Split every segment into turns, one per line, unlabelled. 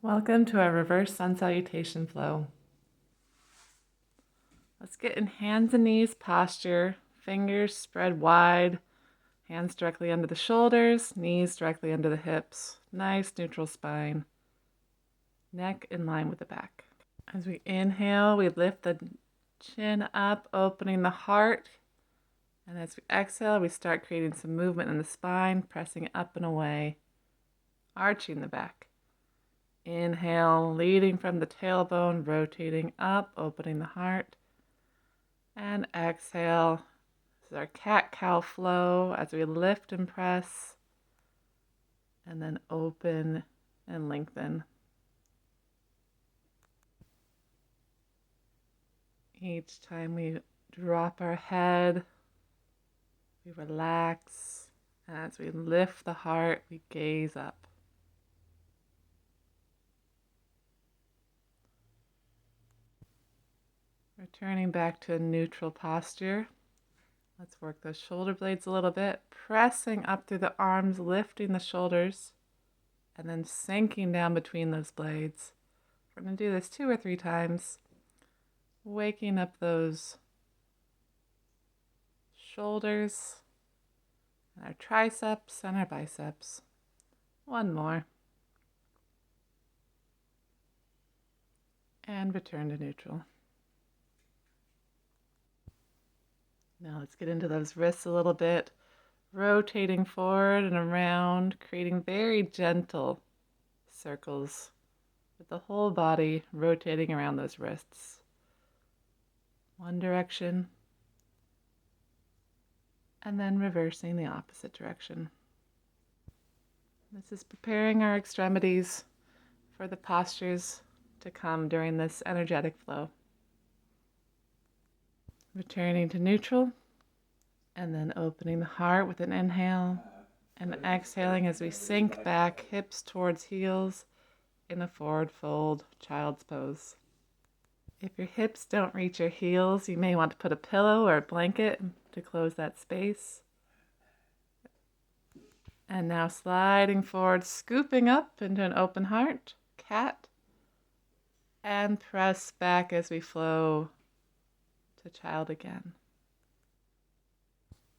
Welcome to our reverse sun salutation flow. Let's get in hands and knees posture, fingers spread wide, hands directly under the shoulders, knees directly under the hips. Nice neutral spine, neck in line with the back. As we inhale, we lift the chin up, opening the heart. And as we exhale, we start creating some movement in the spine, pressing up and away, arching the back. Inhale, leading from the tailbone, rotating up, opening the heart. And exhale. This is our cat-cow flow as we lift and press. And then open and lengthen. Each time we drop our head, we relax. And as we lift the heart, we gaze up. Returning back to a neutral posture. Let's work those shoulder blades a little bit, pressing up through the arms, lifting the shoulders, and then sinking down between those blades. We're going to do this 2 or 3 times, waking up those shoulders, and our triceps and our biceps. One more. And return to neutral. Now let's get into those wrists a little bit, rotating forward and around, creating very gentle circles with the whole body rotating around those wrists. One direction, and then reversing the opposite direction. This is preparing our extremities for the postures to come during this energetic flow. Returning to neutral, and then opening the heart with an inhale, and exhaling as we sink back, hips towards heels in a forward fold, child's pose. If your hips don't reach your heels, you may want to put a pillow or a blanket to close that space. And now sliding forward, scooping up into an open heart, cat, and press back as we flow to child again.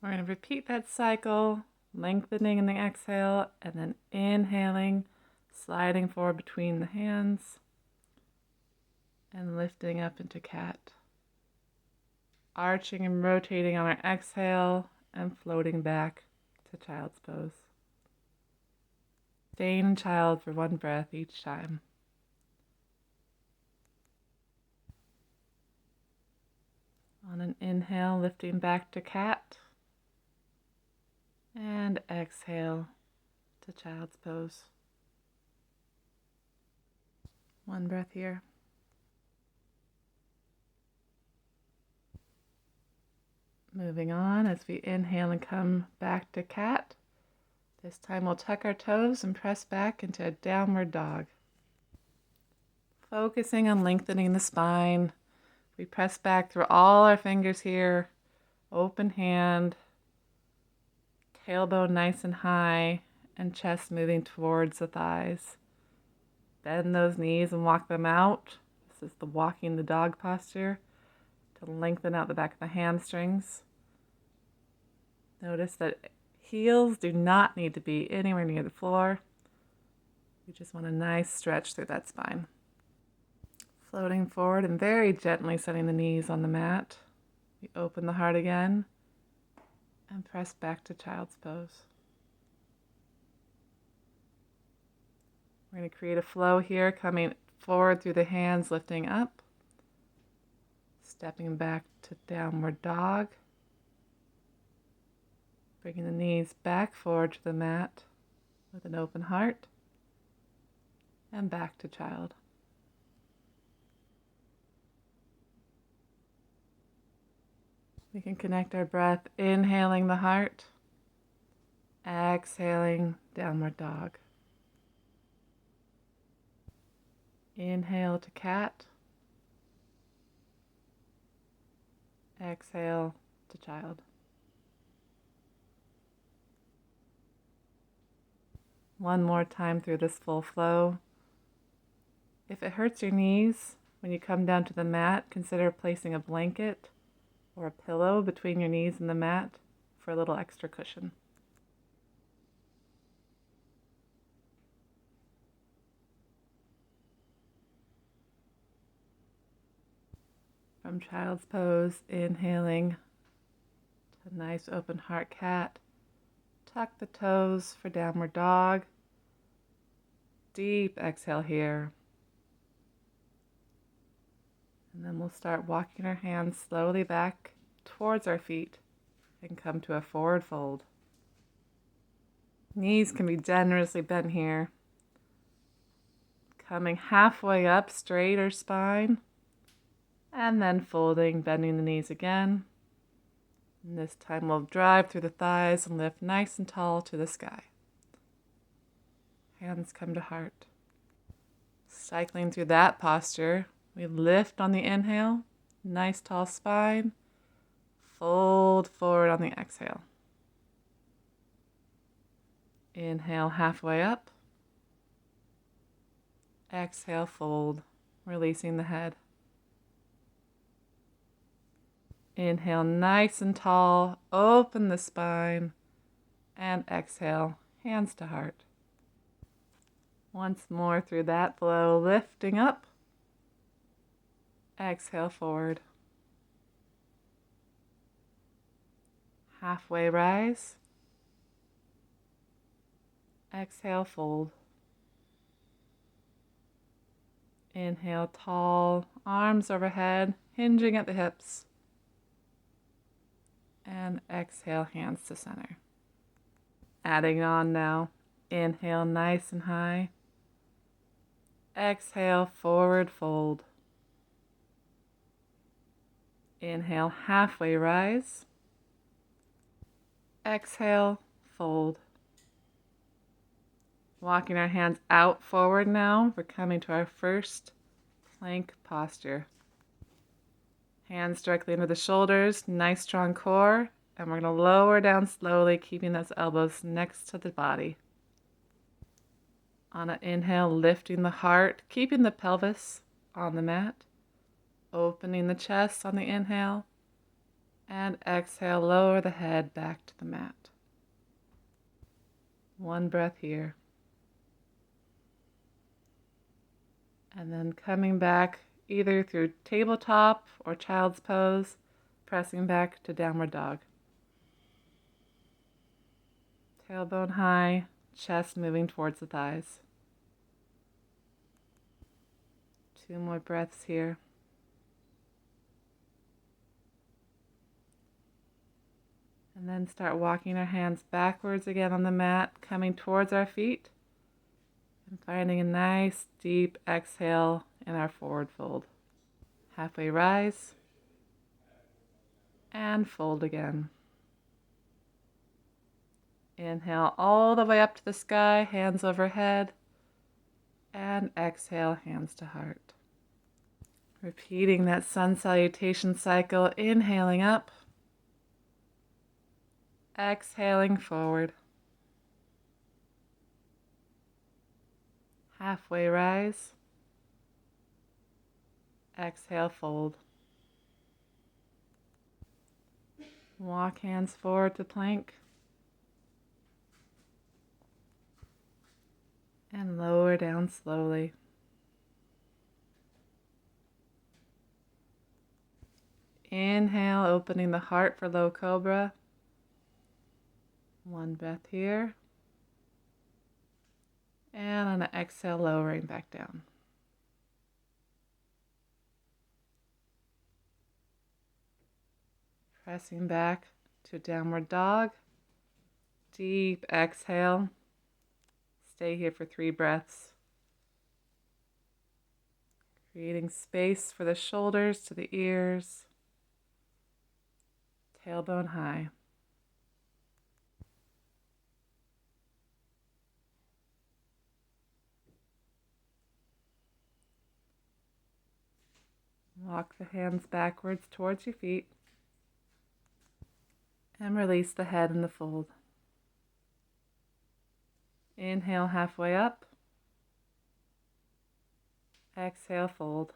We're going to repeat that cycle, lengthening in the exhale, and then inhaling, sliding forward between the hands, and lifting up into cat. Arching and rotating on our exhale, and floating back to child's pose. Staying in child for 1 breath each time. On an inhale, lifting back to cat. And exhale to child's pose. 1 breath here. Moving on as we inhale and come back to cat. This time we'll tuck our toes and press back into a downward dog. Focusing on lengthening the spine. We press back through all our fingers here. Open hand. Tailbone nice and high, and chest moving towards the thighs. Bend those knees and walk them out. This is the walking the dog posture to lengthen out the back of the hamstrings. Notice that heels do not need to be anywhere near the floor. You just want a nice stretch through that spine. Floating forward and very gently setting the knees on the mat. We open the heart again and press back to child's pose. We're going to create a flow here, coming forward through the hands, lifting up, stepping back to downward dog, bringing the knees back forward to the mat with an open heart, and back to child. We can connect our breath, inhaling the heart, exhaling downward dog. Inhale to cat, exhale to child. One more time through this full flow. If it hurts your knees when you come down to the mat, consider placing a blanket or a pillow between your knees and the mat for a little extra cushion. From child's pose, inhaling to nice open heart cat. Tuck the toes for downward dog. Deep exhale here. And then we'll start walking our hands slowly back towards our feet and come to a forward fold. Knees can be generously bent here. Coming halfway up, straighter spine. And then folding, bending the knees again. And this time we'll drive through the thighs and lift nice and tall to the sky. Hands come to heart. Cycling through that posture, we lift on the inhale, nice tall spine, fold forward on the exhale. Inhale halfway up, exhale fold, releasing the head. Inhale nice and tall, open the spine, and exhale, hands to heart. Once more through that flow, lifting up. Exhale forward. Halfway rise. Exhale fold. Inhale tall, arms overhead, hinging at the hips. And exhale hands to center. Adding on now. Inhale nice and high. Exhale, forward fold. Inhale, halfway rise. Exhale, fold. Walking our hands out forward now. We're coming to our first plank posture. Hands directly into the shoulders, nice strong core. And we're going to lower down slowly, keeping those elbows next to the body. On an inhale, lifting the heart, keeping the pelvis on the mat, opening the chest on the inhale, and exhale, lower the head back to the mat. One breath here. And then coming back either through tabletop or child's pose, pressing back to downward dog. Tailbone high, chest moving towards the thighs. 2 more breaths here. And then start walking our hands backwards again on the mat, coming towards our feet, and finding a nice deep exhale in our forward fold. Halfway rise, and fold again. Inhale all the way up to the sky, hands overhead, and exhale, hands to heart. Repeating that sun salutation cycle, inhaling up, exhaling forward. Halfway rise, exhale, fold. Walk hands forward to plank. And lower down slowly. Inhale, opening the heart for low cobra. 1 breath here. And on an exhale, lowering back down. Pressing back to downward dog. Deep exhale. Stay here for 3 breaths. Creating space for the shoulders to the ears. Tailbone high. Walk the hands backwards towards your feet. And release the head in the fold. Inhale halfway up. Exhale, fold.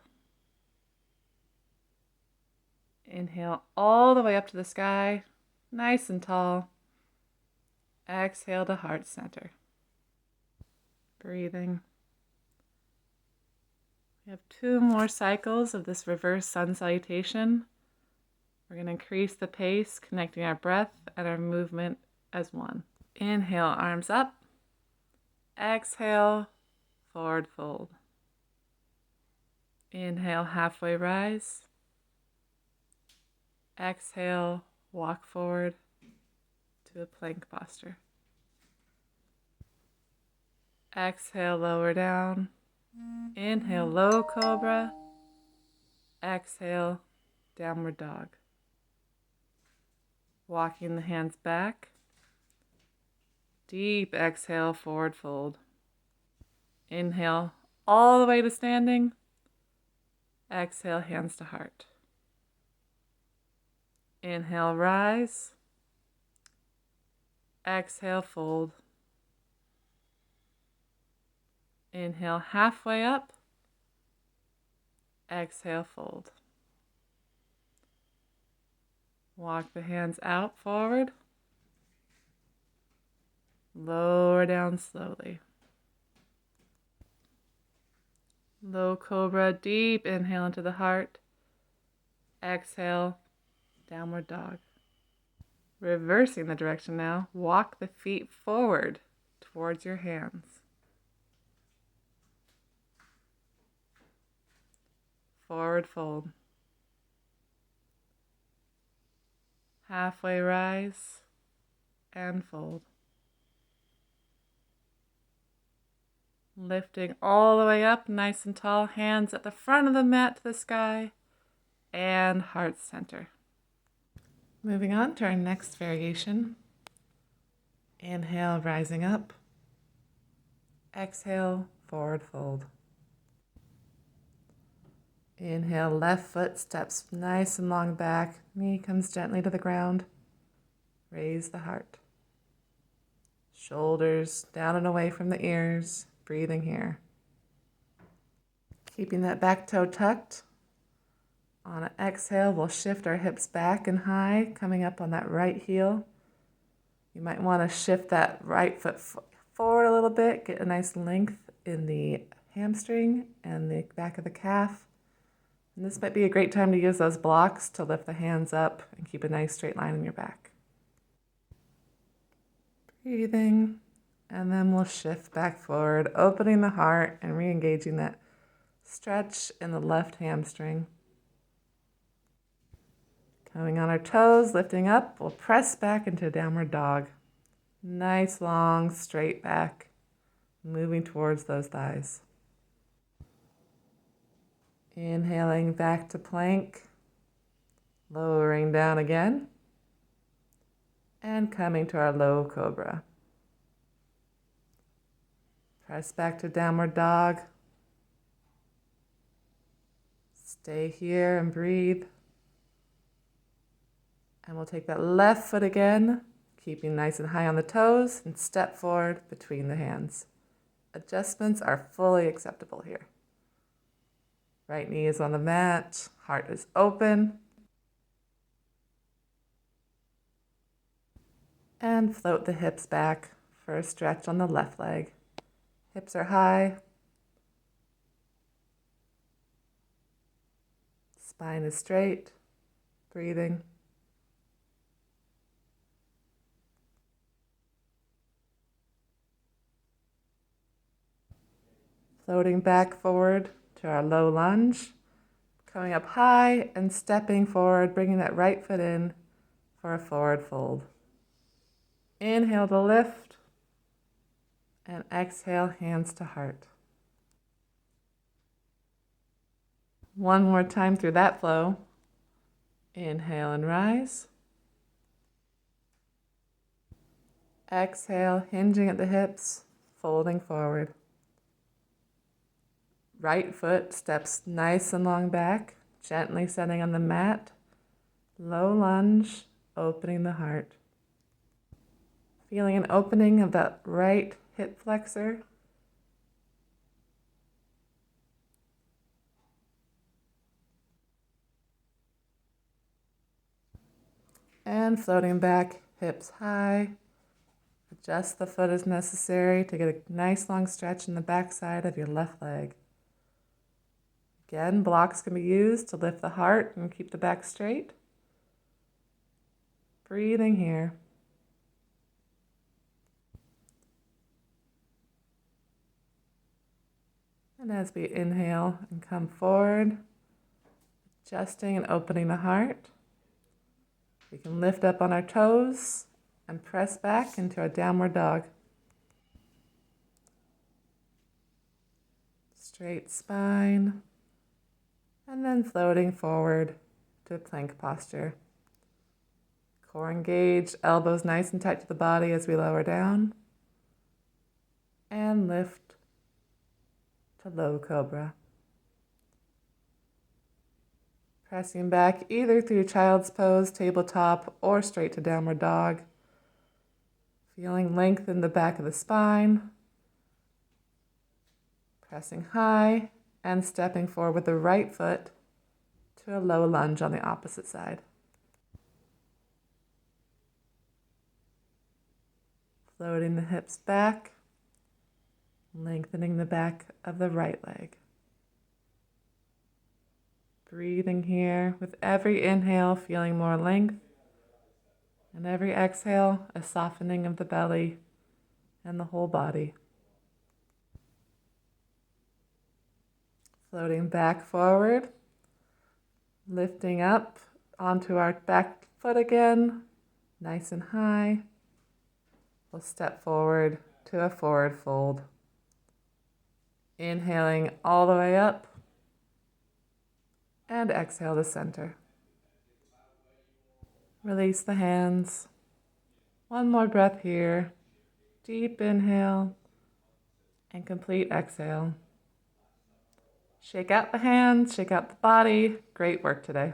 Inhale all the way up to the sky, nice and tall. Exhale to heart center. Breathing. We have 2 more cycles of this reverse sun salutation. We're going to increase the pace, connecting our breath and our movement as one. Inhale, arms up. Exhale, forward fold. Inhale, halfway rise. Exhale, walk forward to a plank posture. Exhale, lower down. Inhale, low cobra. Exhale, downward dog. Walking the hands back. Deep exhale, forward fold. Inhale, all the way to standing. Exhale, hands to heart. Inhale, rise. Exhale, fold. Inhale, halfway up. Exhale, fold. Walk the hands out forward. Lower down slowly. Low cobra, deep inhale into the heart. Exhale, downward dog. Reversing the direction now, walk the feet forward towards your hands. Forward fold. Halfway rise and fold. Lifting all the way up, nice and tall, hands at the front of the mat to the sky, and heart center. Moving on to our next variation. Inhale, rising up. Exhale, forward fold. Inhale, left foot steps nice and long back, knee comes gently to the ground. Raise the heart. Shoulders down and away from the ears, breathing here. Keeping that back toe tucked. On an exhale, we'll shift our hips back and high, coming up on that right heel. You might want to shift that right foot forward a little bit, get a nice length in the hamstring and the back of the calf. And this might be a great time to use those blocks to lift the hands up and keep a nice straight line in your back. Breathing, and then we'll shift back forward, opening the heart and re-engaging that stretch in the left hamstring. Coming on our toes, lifting up, we'll press back into downward dog. Nice, long, straight back, moving towards those thighs. Inhaling back to plank, lowering down again, and coming to our low cobra. Press back to downward dog. Stay here and breathe. And we'll take that left foot again, keeping nice and high on the toes, and step forward between the hands. Adjustments are fully acceptable here. Right knee is on the mat, heart is open. And float the hips back for a stretch on the left leg. Hips are high. Spine is straight. Breathing. Floating back forward to our low lunge. Coming up high and stepping forward, bringing that right foot in for a forward fold. Inhale to lift. And exhale, hands to heart. One more time through that flow. Inhale and rise. Exhale, hinging at the hips, folding forward. Right foot steps nice and long back, gently setting on the mat. Low lunge, opening the heart. Feeling an opening of that right hip flexor. And floating back, hips high. Adjust the foot as necessary to get a nice long stretch in the back side of your left leg. Again, blocks can be used to lift the heart and keep the back straight. Breathing here. And as we inhale and come forward, adjusting and opening the heart, we can lift up on our toes and press back into our downward dog. Straight spine, and then floating forward to plank posture. Core engaged, elbows nice and tight to the body as we lower down. And lift to low cobra. Pressing back either through child's pose, tabletop, or straight to downward dog. Feeling length in the back of the spine. Pressing high and stepping forward with the right foot to a low lunge on the opposite side. Floating the hips back, lengthening the back of the right leg. Breathing here with every inhale, feeling more length, and every exhale, a softening of the belly and the whole body. Floating back forward, lifting up onto our back foot again, nice and high. We'll step forward to a forward fold. Inhaling all the way up, and exhale to center. Release the hands. One more breath here. Deep inhale and complete exhale. Shake out the hands, shake out the body. Great work today.